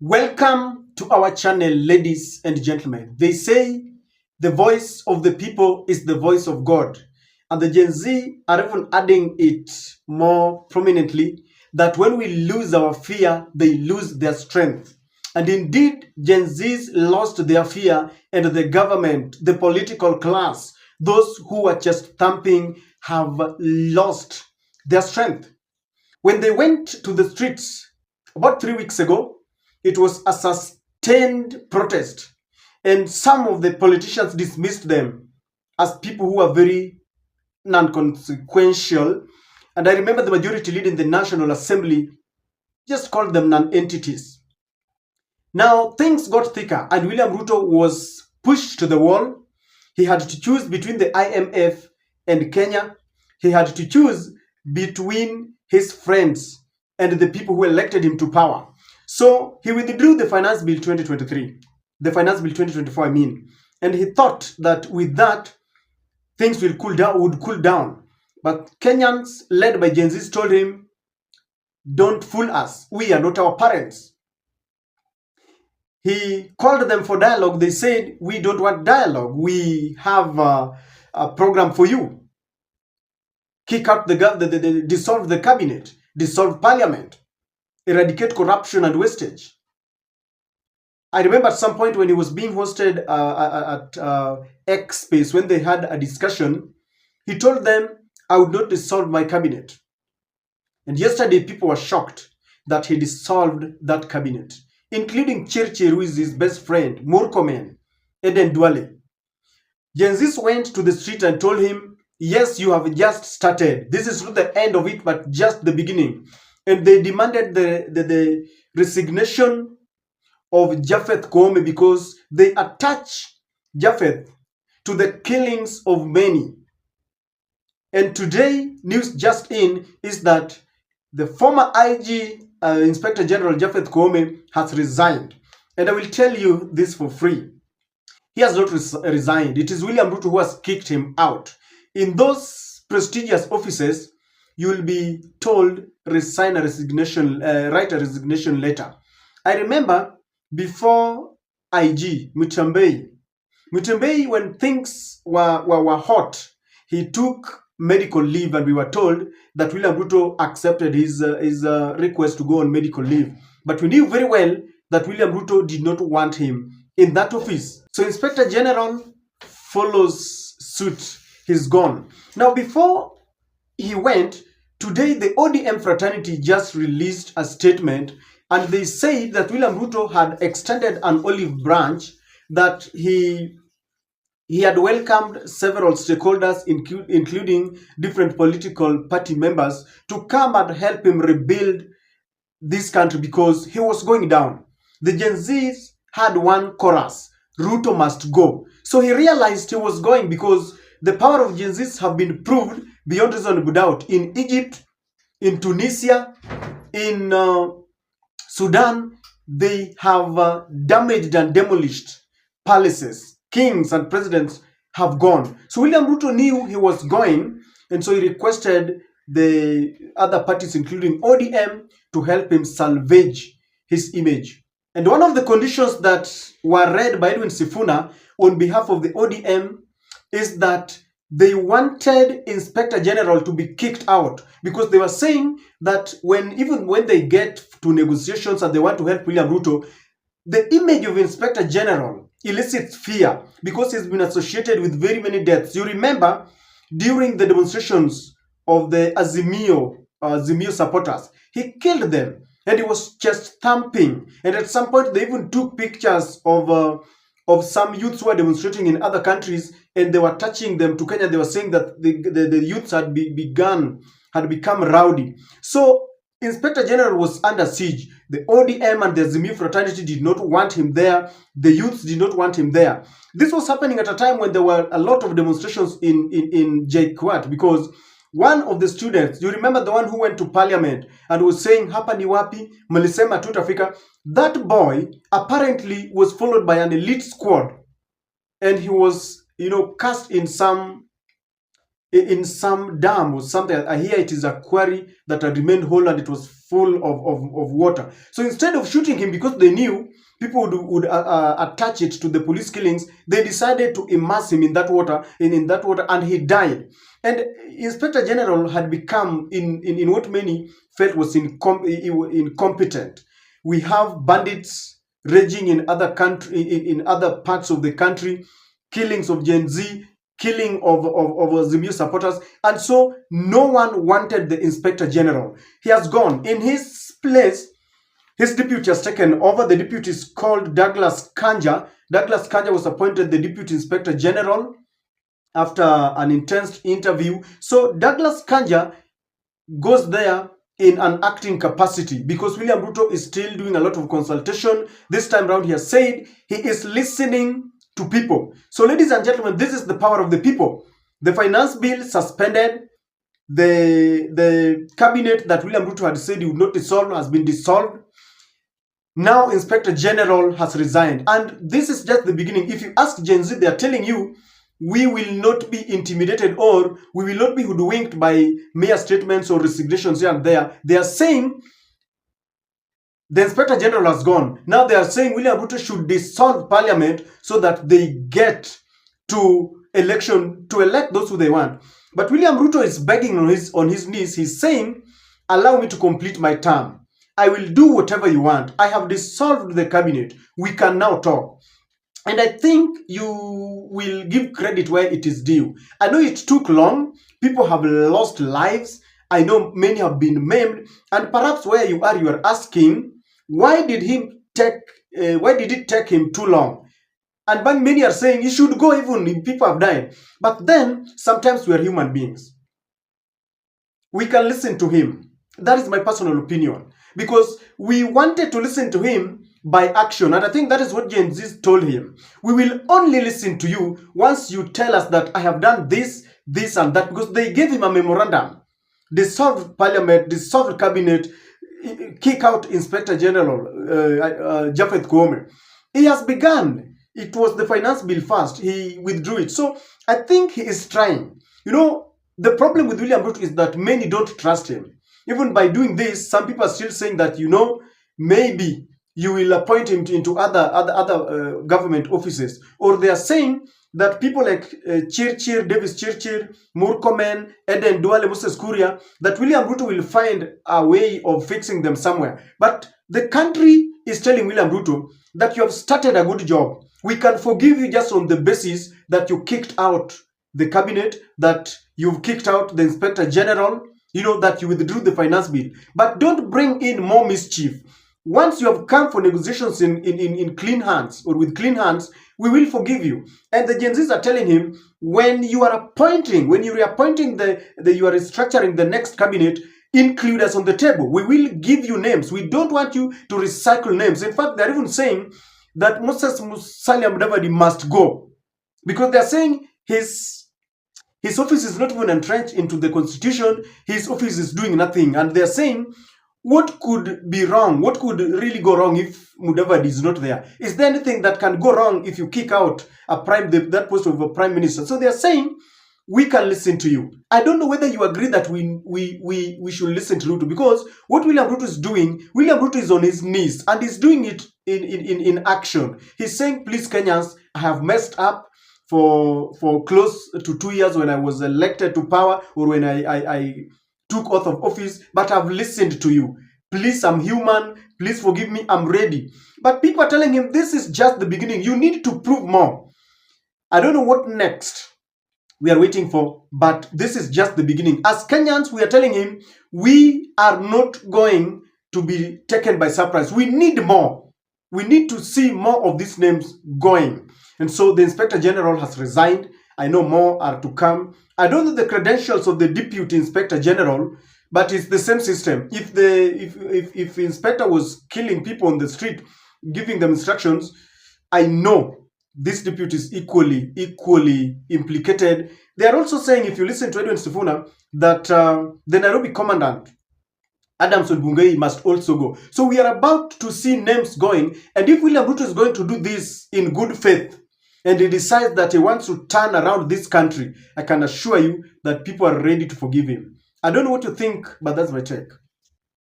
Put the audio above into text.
Welcome to our channel, ladies and gentlemen. They say the voice of the people is the voice of God. And the Gen Z are even adding it more prominently that when we lose our fear, they lose their strength. And indeed, Gen Zs lost their fear, and the government, the political class, those who are just thumping, have lost their strength. When they went to the streets about 3 weeks ago, it was a sustained protest, and some of the politicians dismissed them as people who are very non consequential. And I remember the majority leader in the National Assembly just called them non entities. Now, things got thicker, and William Ruto was pushed to the wall. He had to choose between the IMF and Kenya. He had to choose between his friends and the people who elected him to power. So he withdrew the Finance Bill 2023, the Finance Bill 2024, I mean. And he thought that with that, things would cool down. But Kenyans, led by Gen Zs, told him, don't fool us. We are not our parents. He called them for dialogue. They said, we don't want dialogue. We have a program for you. Kick out dissolve the cabinet, dissolve parliament, eradicate corruption and wastage. I remember at some point when he was being hosted at X Space, when they had a discussion, he told them, I would not dissolve my cabinet. And yesterday, people were shocked that he dissolved that cabinet, including Chirchir, who is his best friend, Koome, Eden Duale. Gen Zs went to the street and told him, yes, you have just started. This is not the end of it, but just the beginning. And they demanded the resignation of Japheth Koome because they attach Japheth to the killings of many. And today, news just in is that the former IG Inspector General Japheth Koome has resigned. And I will tell you this for free. He has not resigned. It is William Ruto who has kicked him out. In those prestigious offices, you will be told resign a resignation, write a resignation letter. I remember before IG Mutembei, when things were hot, he took medical leave, and we were told that William Ruto accepted his request to go on medical leave. But we knew very well that William Ruto did not want him in that office. So Inspector General follows suit. He's gone. Now, before he went, today the ODM fraternity just released a statement, and they say that William Ruto had extended an olive branch, that he had welcomed several stakeholders, including different political party members, to come and help him rebuild this country because he was going down. The Gen Zs had one chorus, Ruto must go. So he realized he was going because the power of Gen Zs have been proved beyond reasonable doubt in Egypt, in Tunisia, in Sudan. They have damaged and demolished palaces. Kings and presidents have gone. So William Ruto knew he was going, and so he requested the other parties, including ODM, to help him salvage his image. And one of the conditions that were read by Edwin Sifuna on behalf of the ODM is that they wanted Inspector General to be kicked out, because they were saying that even when they get to negotiations and they want to help William Ruto, the image of Inspector General elicits fear because he's been associated with very many deaths. You remember during the demonstrations of the Azimio supporters, he killed them and he was just thumping. And at some point, they even took pictures of some youths who were demonstrating in other countries, and they were touching them to Kenya. They were saying that the youths had become rowdy. So Inspector General was under siege. The ODM and the Azimio fraternity did not want him there. The youths did not want him there. This was happening at a time when there were a lot of demonstrations in JKUAT, because one of the students, you remember the one who went to parliament and was saying, hapa ni wapi, mlisema tutafika. That boy apparently was followed by an elite squad, and he was, cast in some dam or something. I hear it is a quarry that had remained whole and it was full of water. So instead of shooting him, because they knew people would attach it to the police killings, they decided to immerse him in that water, in that water, and he died. And Inspector General had become, in what many felt was incompetent. We have bandits raging in other in other parts of the country, killings of Gen Z, killing of Azimio supporters, and so no one wanted the Inspector General. He has gone. In his place, his deputy has taken over. The deputy is called Douglas Kanja. Douglas Kanja was appointed the Deputy Inspector General after an intense interview. So Douglas Kanja goes there in an acting capacity because William Ruto is still doing a lot of consultation. This time around, he has said he is listening to people. So, ladies and gentlemen, this is the power of the people. The finance bill suspended. The cabinet that William Ruto had said he would not dissolve has been dissolved. Now, Inspector General has resigned. And this is just the beginning. If you ask Gen Z, they are telling you, we will not be intimidated or we will not be hoodwinked by mere statements or resignations here and there. They are saying the Inspector General has gone. Now they are saying William Ruto should dissolve Parliament so that they get to election to elect those who they want. But William Ruto is begging on his knees. He's saying, allow me to complete my term. I will do whatever you want. I have dissolved the cabinet. We can now talk. And I think you will give credit where it is due. I know it took long. People have lost lives. I know many have been maimed. And perhaps where you are asking, why did it take him too long? And many are saying he should go even if people have died. But then, sometimes we are human beings. We can listen to him. That is my personal opinion. Because we wanted to listen to him by action. And I think that is what Gen Z told him. We will only listen to you once you tell us that I have done this, this and that. Because they gave him a memorandum. Dissolved Parliament, dissolved Cabinet, kick out Inspector General Japhet Koome. He has begun. It was the finance bill first. He withdrew it. So I think he is trying. You know, the problem with William Ruto is that many don't trust him. Even by doing this, some people are still saying that, you know, maybe you will appoint him into other government offices. Or they are saying that people like Chirchir, Davis Chirchir, Murkomen, Eden Duale, Moses Kuria, that William Ruto will find a way of fixing them somewhere. But the country is telling William Ruto that you have started a good job. We can forgive you just on the basis that you kicked out the cabinet, that you've kicked out the Inspector General, you know, that you withdrew the finance bill. But don't bring in more mischief. Once you have come for negotiations in clean hands or with clean hands, we will forgive you. And the Gen Zs are telling him, when you are reappointing you are restructuring the next cabinet, include us on the table. We will give you names. We don't want you to recycle names. In fact, they're even saying that Moses Musalia Mudavadi must go because they're saying his office is not even entrenched into the constitution. His office is doing nothing. And they're saying, what could be wrong? What could really go wrong if Mudavadi is not there? Is there anything that can go wrong if you kick out that post of a prime minister? So they're saying, we can listen to you. I don't know whether you agree that we should listen to Ruto, because what William Ruto is doing, William Ruto is on his knees and he's doing it in action. He's saying, please, Kenyans, I have messed up for close to 2 years when I was elected to power or when I took oath of office, but I've listened to you. Please, I'm human. Please forgive me. I'm ready. But people are telling him this is just the beginning. You need to prove more. I don't know what next we are waiting for, but this is just the beginning. As Kenyans, we are telling him we are not going to be taken by surprise. We need more. We need to see more of these names going. And so the Inspector General has resigned. I know more are to come. I don't know the credentials of the Deputy Inspector General, but it's the same system. If the inspector was killing people on the street, giving them instructions, I know this deputy is equally implicated. They are also saying, if you listen to Edwin Sifuna, that the Nairobi commandant, Adamson Bungei, must also go. So we are about to see names going. And if William Ruto is going to do this in good faith, and he decides that he wants to turn around this country, I can assure you that people are ready to forgive him. I don't know what you think, but that's my take.